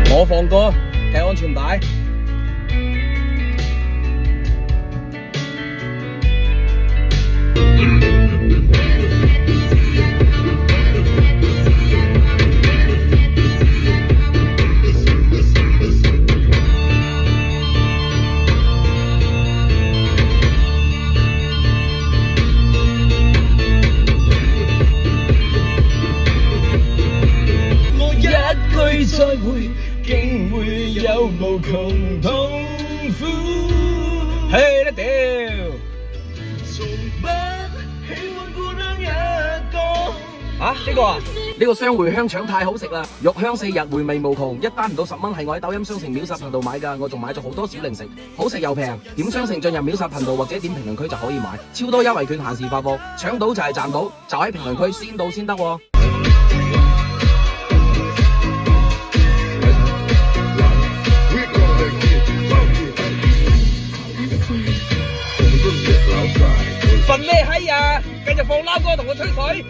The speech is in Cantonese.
我放歌，系安全帶。一句再會，竟會有無窮痛苦。嘿，你屌！從不喜歡孤單一個。啊，呢個啊？呢個雙茴香腸太好食啦，肉香4日，回味無窮，一單唔到10蚊，係我喺抖音商城秒殺頻道買㗎，我仲買咗好多小零食，好食又平。點商城進入秒殺頻道或者點評論區就可以買，超多優惠券限時發貨，搶到就係賺到，就喺評論區先到先得喎。瞓咩閪啊！繼續放撈歌同我吹水。